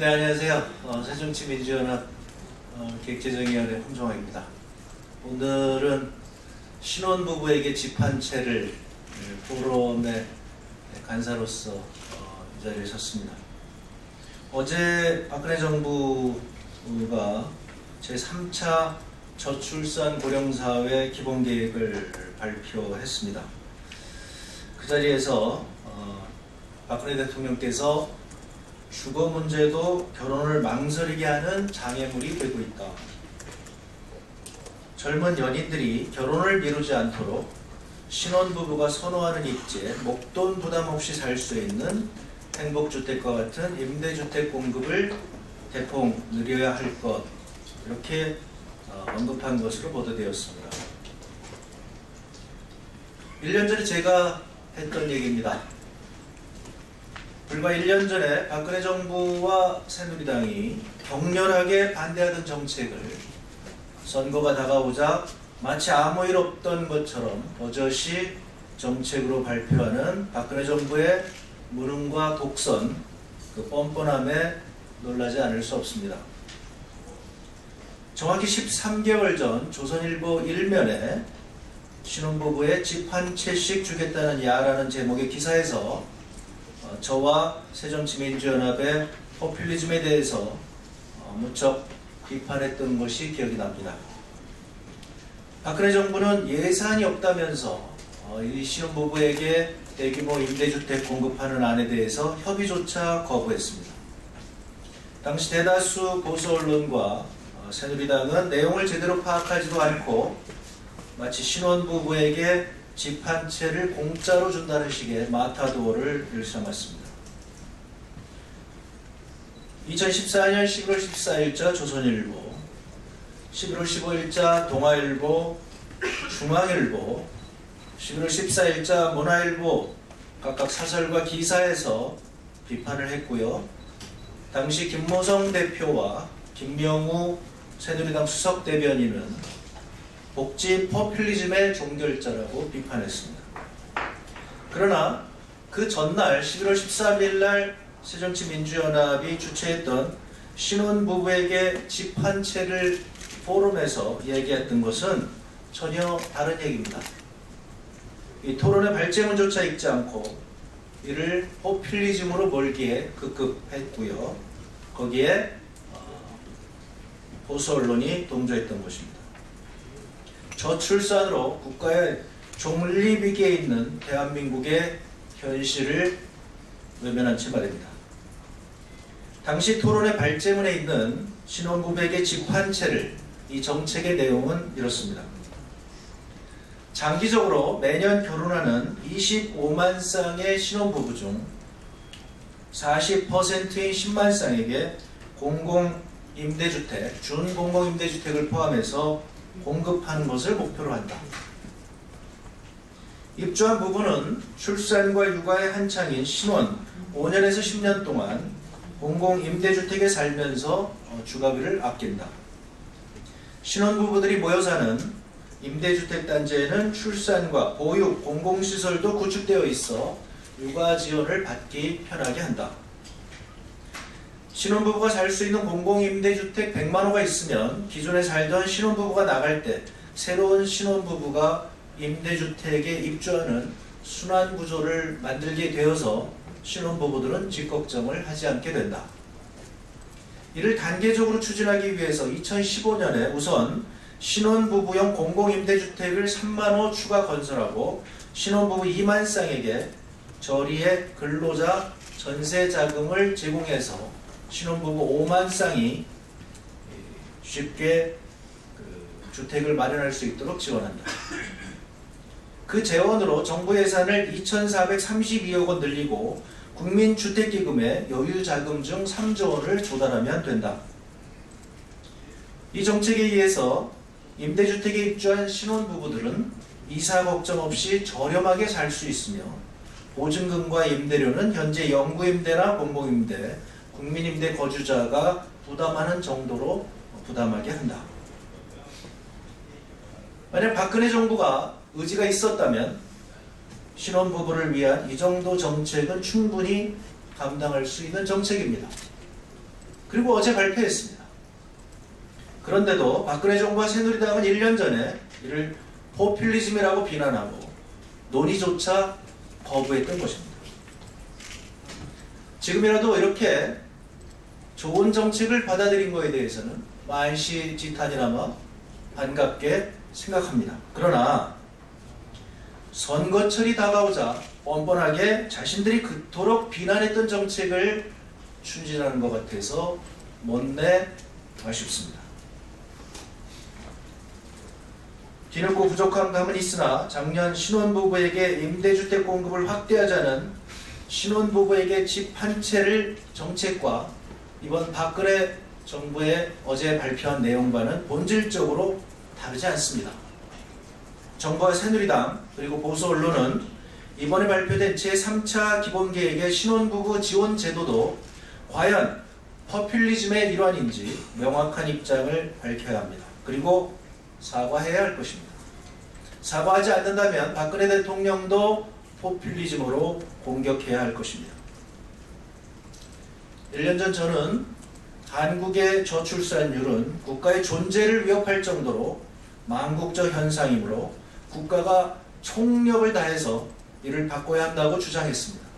네, 안녕하세요. 새정치민주연합 기획재정위원회 홍정화입니다. 오늘은 신혼부부에게 집 한 채를 포럼의 간사로서 이 자리에 섰습니다. 어제 박근혜 정부가 제3차 저출산 고령사회 기본계획을 발표했습니다. 그 자리에서 박근혜 대통령께서 주거 문제도 결혼을 망설이게 하는 장애물이 되고 있다. 젊은 연인들이 결혼을 미루지 않도록 신혼부부가 선호하는 입지에 목돈 부담 없이 살 수 있는 행복주택과 같은 임대주택 공급을 대폭 늘려야 할 것, 이렇게 언급한 것으로 보도되었습니다. 1년 전에 제가 했던 얘기입니다. 불과 1년 전에 박근혜 정부와 새누리당이 격렬하게 반대하던 정책을 선거가 다가오자 마치 아무 일 없던 것처럼 버젓이 정책으로 발표하는 박근혜 정부의 무능과 독선, 그 뻔뻔함에 놀라지 않을 수 없습니다. 정확히 13개월 전 조선일보 1면에 신혼부부에 집 한 채씩 주겠다는 야라는 제목의 기사에서 저와 새정치민주연합의 포퓰리즘에 대해서 무척 비판했던 것이 기억이 납니다. 박근혜 정부는 예산이 없다면서 이 신혼부부에게 대규모 임대주택 공급하는 안에 대해서 협의조차 거부했습니다. 당시 대다수 보수 언론과 새누리당은 내용을 제대로 파악하지도 않고 마치 신혼부부에게 집 한 채를 공짜로 준다는 식의 마타도어를 일삼았습니다. 2014년 11월 14일자 조선일보, 11월 15일자 동아일보, 중앙일보, 11월 14일자 문화일보 각각 사설과 기사에서 비판을 했고요. 당시 김무성 대표와 김명우 새누리당 수석 대변인은 복지 포퓰리즘의 종결자라고 비판했습니다. 그러나 그 전날 11월 13일 날 새정치민주연합이 주최했던 신혼부부에게 집 한 채를 포럼에서 얘기했던 것은 전혀 다른 얘기입니다. 이 토론의 발제문조차 읽지 않고 이를 포퓰리즘으로 몰기에 급급했고요. 거기에 보수 언론이 동조했던 것입니다. 저출산으로 국가의 존립위기에 있는 대한민국의 현실을 외면한 채 말입니다. 당시 토론의 발제문에 있는 신혼부부에게 집 한 채를, 이 정책의 내용은 이렇습니다. 장기적으로 매년 결혼하는 25만 쌍의 신혼부부 중 40%인 10만 쌍에게 공공임대주택, 준공공임대주택을 포함해서 공급하는 것을 목표로 한다. 입주한 부부는 출산과 육아에 한창인 신혼 5년에서 10년 동안 공공임대주택에 살면서 주거비를 아낀다. 신혼부부들이 모여 사는 임대주택 단지에는 출산과 보육, 공공시설도 구축되어 있어 육아 지원을 받기 편하게 한다. 신혼부부가 살 수 있는 공공임대주택 100만 호가 있으면 기존에 살던 신혼부부가 나갈 때 새로운 신혼부부가 임대주택에 입주하는 순환구조를 만들게 되어서 신혼부부들은 집 걱정을 하지 않게 된다. 이를 단계적으로 추진하기 위해서 2015년에 우선 신혼부부용 공공임대주택을 3만 호 추가 건설하고 신혼부부 2만 쌍에게 저리의 근로자 전세자금을 제공해서 신혼부부 5만 쌍이 쉽게 주택을 마련할 수 있도록 지원한다. 그 재원으로 정부 예산을 2,432억 원 늘리고 국민주택기금의 여유자금 중 3조 원을 조달하면 된다. 이 정책에 의해서 임대주택에 입주한 신혼부부들은 이사 걱정 없이 저렴하게 살 수 있으며 보증금과 임대료는 현재 영구임대나 공공임대, 국민임대 거주자가 부담하는 정도로 부담하게 한다. 만약 박근혜 정부가 의지가 있었다면 신혼부부를 위한 이 정도 정책은 충분히 감당할 수 있는 정책입니다. 그리고 어제 발표했습니다. 그런데도 박근혜 정부와 새누리당은 1년 전에 이를 포퓰리즘이라고 비난하고 논의조차 거부했던 것입니다. 지금이라도 이렇게 좋은 정책을 받아들인 것에 대해서는 만시지탄이나마 반갑게 생각합니다. 그러나 선거철이 다가오자 뻔뻔하게 자신들이 그토록 비난했던 정책을 추진하는 것 같아서 못내 아쉽습니다. 뒤늦고 부족한 감은 있으나 작년 신혼부부에게 임대주택 공급을 확대하자는 신혼부부에게 집 한 채를 정책과 이번 박근혜 정부의 어제 발표한 내용과는 본질적으로 다르지 않습니다. 정부와 새누리당 그리고 보수 언론은 이번에 발표된 제3차 기본계획의 신혼부부 지원 제도도 과연 포퓰리즘의 일환인지 명확한 입장을 밝혀야 합니다. 그리고 사과해야 할 것입니다. 사과하지 않는다면 박근혜 대통령도 포퓰리즘으로 공격해야 할 것입니다. 1년 전 저는 한국의 저출산율은 국가의 존재를 위협할 정도로 망국적 현상이므로 국가가 총력을 다해서 이를 바꿔야 한다고 주장했습니다.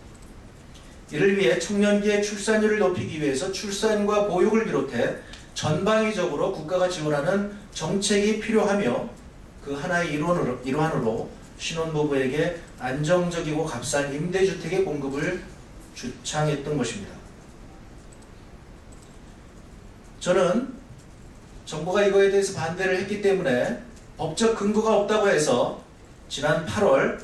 이를 위해 청년기의 출산율을 높이기 위해서 출산과 보육을 비롯해 전방위적으로 국가가 지원하는 정책이 필요하며 그 하나의 일환으로 신혼부부에게 안정적이고 값싼 임대주택의 공급을 주창했던 것입니다. 저는 정부가 이거에 대해서 반대를 했기 때문에 법적 근거가 없다고 해서 지난 8월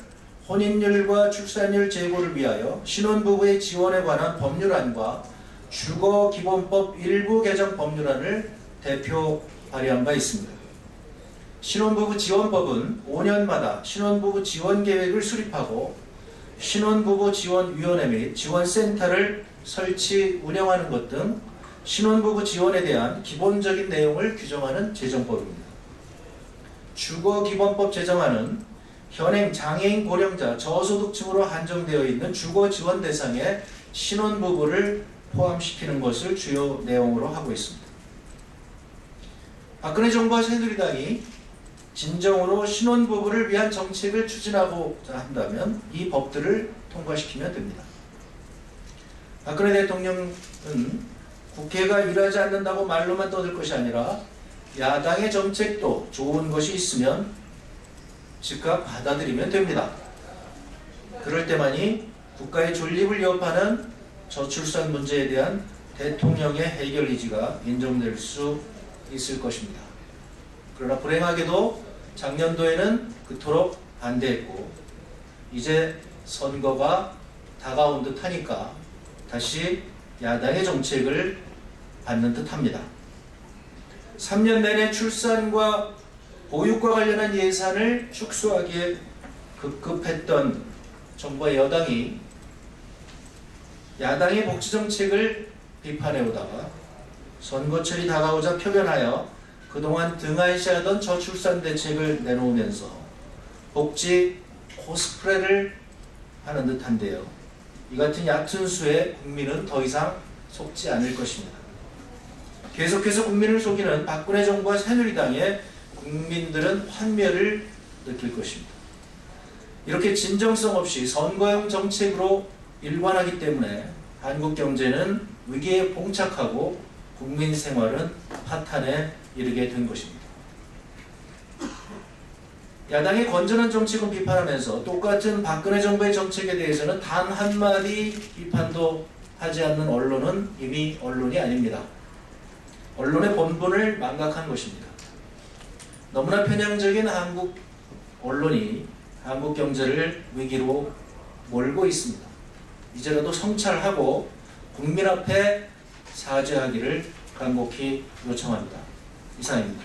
혼인율과 출산율 제고를 위하여 신혼부부의 지원에 관한 법률안과 주거기본법 일부 개정 법률안을 대표 발의한 바 있습니다. 신혼부부 지원법은 5년마다 신혼부부 지원 계획을 수립하고 신혼부부 지원위원회 및 지원센터를 설치 운영하는 것 등 신혼부부 지원에 대한 기본적인 내용을 규정하는 제정법입니다. 주거기본법 제정안은 현행 장애인 고령자 저소득층으로 한정되어 있는 주거 지원 대상에 신혼부부를 포함시키는 것을 주요 내용으로 하고 있습니다. 박근혜 정부와 새누리당이 진정으로 신혼부부를 위한 정책을 추진하고자 한다면 이 법들을 통과시키면 됩니다. 박근혜 대통령은 국회가 일하지 않는다고 말로만 떠들 것이 아니라 야당의 정책도 좋은 것이 있으면 즉각 받아들이면 됩니다. 그럴 때만이 국가의 존립을 위협하는 저출산 문제에 대한 대통령의 해결 의지가 인정될 수 있을 것입니다. 그러나 불행하게도 작년도에는 그토록 반대했고 이제 선거가 다가온 듯 하니까 다시 야당의 정책을 받는 듯 합니다. 3년 내내 출산과 보육과 관련한 예산을 축소하기에 급급했던 정부와 여당이 야당의 복지정책을 비판해오다가 선거철이 다가오자 표변하여 그동안 등한시하던 저출산 대책을 내놓으면서 복지 코스프레를 하는 듯한데요. 이 같은 얕은 수에 국민은 더 이상 속지 않을 것입니다. 계속해서 국민을 속이는 박근혜 정부와 새누리당에 국민들은 환멸을 느낄 것입니다. 이렇게 진정성 없이 선거용 정책으로 일관하기 때문에 한국 경제는 위기에 봉착하고 국민 생활은 파탄에 이르게 된 것입니다. 야당의 건전한 정책은 비판하면서 똑같은 박근혜 정부의 정책에 대해서는 단 한마디 비판도 하지 않는 언론은 이미 언론이 아닙니다. 언론의 본분을 망각한 것입니다. 너무나 편향적인 한국 언론이 한국 경제를 위기로 몰고 있습니다. 이제라도 성찰하고 국민 앞에 사죄하기를 간곡히 요청합니다. 이상입니다.